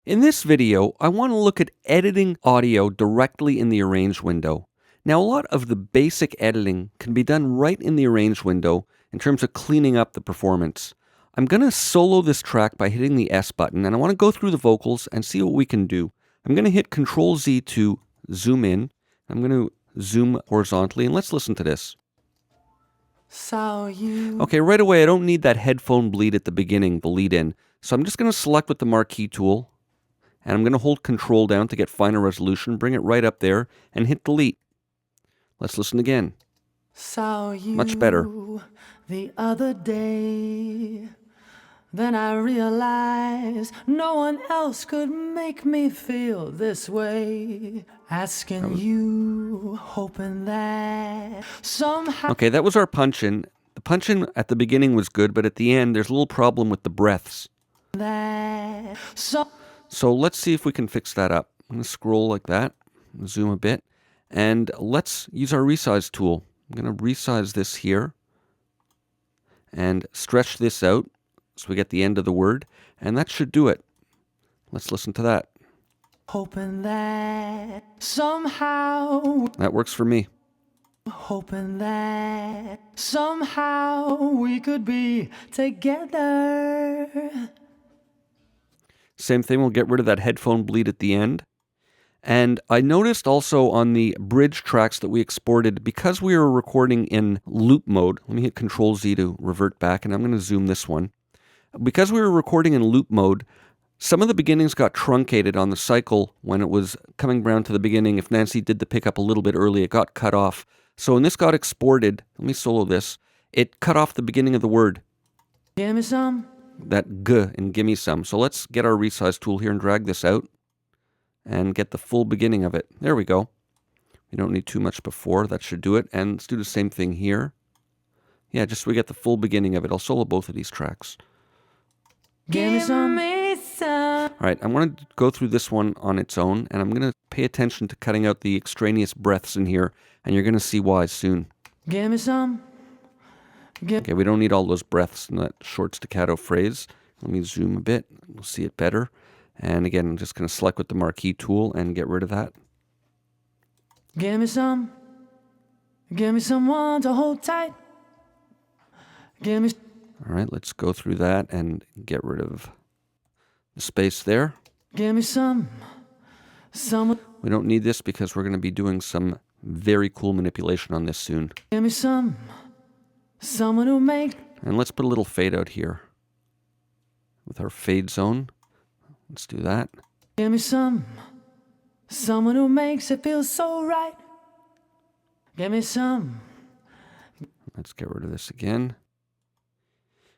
In this video, I want to look at editing audio directly in the Arrange window. Now, a lot of the basic editing can be done right in the Arrange window in terms of cleaning up the performance. I'm going to solo this track by hitting the S button, and I want to go through the vocals and see what we can do. I'm going to hit Control Z to zoom in. I'm going to zoom horizontally, and let's listen to this. Okay, right away, I don't need that headphone bleed at the beginning, the lead in. So I'm just going to select with the marquee tool, and I'm going to hold Control down to get finer resolution, bring it right up there, and hit delete. Let's listen again. Much better. The other day, then I realized no one else could make me feel this way. Asking you, hoping that somehow. Okay, that was our punch-in. The punch-in at the beginning was good, but at the end, there's a little problem with the breaths. So let's see if we can fix that up. I'm going to scroll like that, zoom a bit, and let's use our resize tool. I'm going to resize this here and stretch this out so we get the end of the word, and that should do it. Let's listen to that. Hoping that somehow. That works for me. Hoping that somehow we could be together. Same thing, we'll get rid of that headphone bleed at the end. And I noticed also on the bridge tracks that we exported, because we were recording in loop mode, let me hit Control Z to revert back, and I'm going to zoom this one. Because we were recording in loop mode, some of the beginnings got truncated on the cycle when it was coming around to the beginning. If Nancy did the pickup a little bit early, it got cut off. So when this got exported, let me solo this, it cut off the beginning of the word. Give me some. That G in gimme some. So let's get our resize tool here and drag this out and get the full beginning of it. There we go. We don't need too much before. That should do it. And let's do the same thing here. Yeah, just so we get the full beginning of it. I'll solo both of these tracks. Give me some. All right, I'm going to go through this one on its own, and I'm going to pay attention to cutting out the extraneous breaths in here, and you're going to see why soon. Give me some. Okay, we don't need all those breaths in that short staccato phrase. Let me zoom a bit. We'll see it better. And again, I'm just going to select with the marquee tool and get rid of that. Give me some. Give me someone to hold tight. Give me. All right, let's go through that and get rid of the space there. Give me some. Someone. We don't need this because we're going to be doing some very cool manipulation on this soon. Give me some. Someone who make. And let's put a little fade out here with our fade zone. Let's do that. Give me some. Someone who makes it feel so right. Give me some. Let's get rid of this again.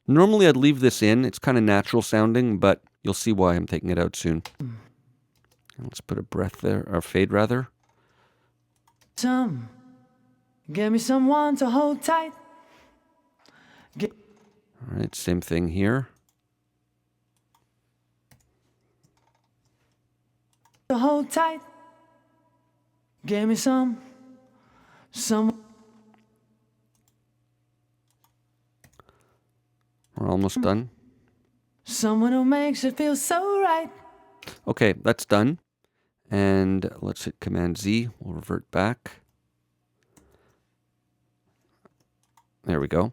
Normally I'd leave this in. It's kind of natural sounding, but you'll see why I'm taking it out soon. And let's put a breath there, or fade rather. Some. Give me someone to hold tight. All right, same thing here. To hold tight. Give me some. We're almost done. Someone who makes it feel so right. Okay, that's done. And let's hit Command Z. We'll revert back. There we go.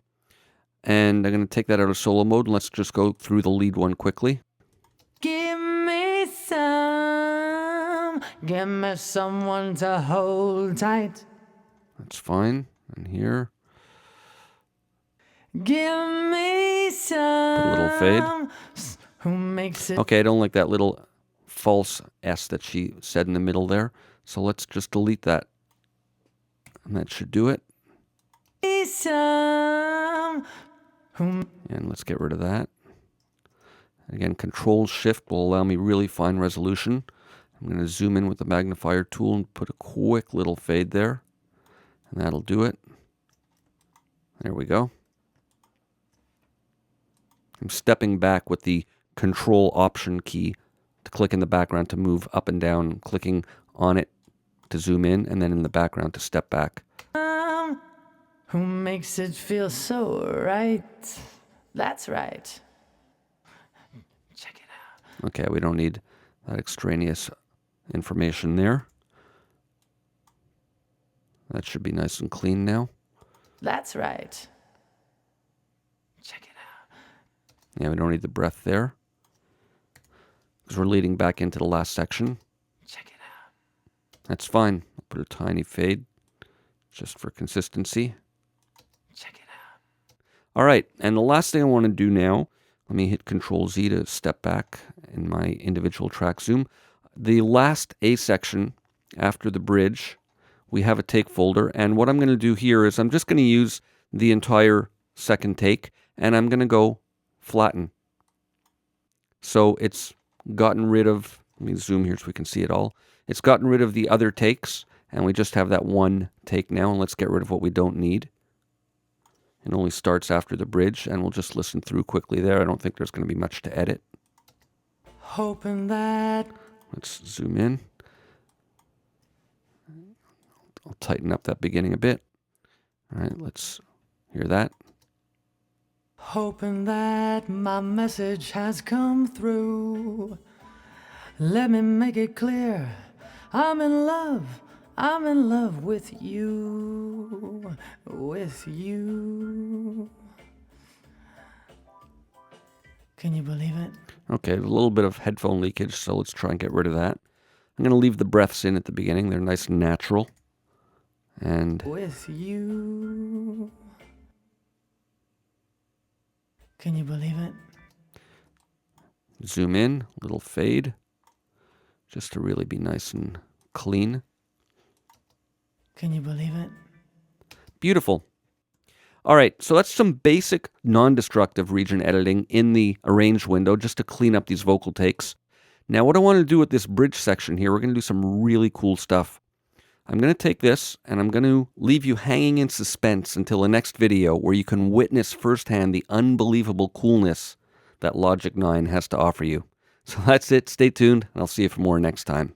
And I'm going to take that out of solo mode, and let's just go through the lead one quickly. Give me some. Give me someone to hold tight. That's fine. And here. Give me some. Put a little fade. Who makes it. Okay, I don't like that little false S that she said in the middle there. So let's just delete that. And that should do it. Some. And let's get rid of that. Again, Control Shift will allow me really fine resolution. I'm going to zoom in with the magnifier tool and put a quick little fade there. And that'll do it. There we go. I'm stepping back with the Control Option key to click in the background to move up and down. I'm clicking on it to zoom in, and then in the background to step back. Who makes it feel so right? That's right. Check it out. Okay, we don't need that extraneous information there. That should be nice and clean now. That's right. Check it out. Yeah, we don't need the breath there, because we're leading back into the last section. Check it out. That's fine. I'll put a tiny fade just for consistency. Check it out. All right, and the last thing I want to do now, let me hit Control Z to step back in my individual track zoom. The last A section after the bridge, we have a take folder, and what I'm going to do here is I'm just going to use the entire second take, and I'm going to go flatten. So it's gotten rid of, let me zoom here so we can see it all. It's gotten rid of the other takes, and we just have that one take now, and let's get rid of what we don't need. It only starts after the bridge, and we'll just listen through quickly there. I don't think there's going to be much to edit. Hoping that. Let's zoom in. I'll tighten up that beginning a bit. All right, let's hear that. Hoping that my message has come through. Let me make it clear. I'm in love with you. With you. Can you believe it? Okay, a little bit of headphone leakage, so let's try and get rid of that. I'm going to leave the breaths in at the beginning. They're nice and natural. And with you. Can you believe it? Zoom in, little fade, just to really be nice and clean. Can you believe it? Beautiful. All right, so that's some basic non-destructive region editing in the arrange window just to clean up these vocal takes. Now what I want to do with this bridge section here, we're going to do some really cool stuff. I'm going to take this and I'm going to leave you hanging in suspense until the next video where you can witness firsthand the unbelievable coolness that Logic 9 has to offer you. So that's it. Stay tuned, and I'll see you for more next time.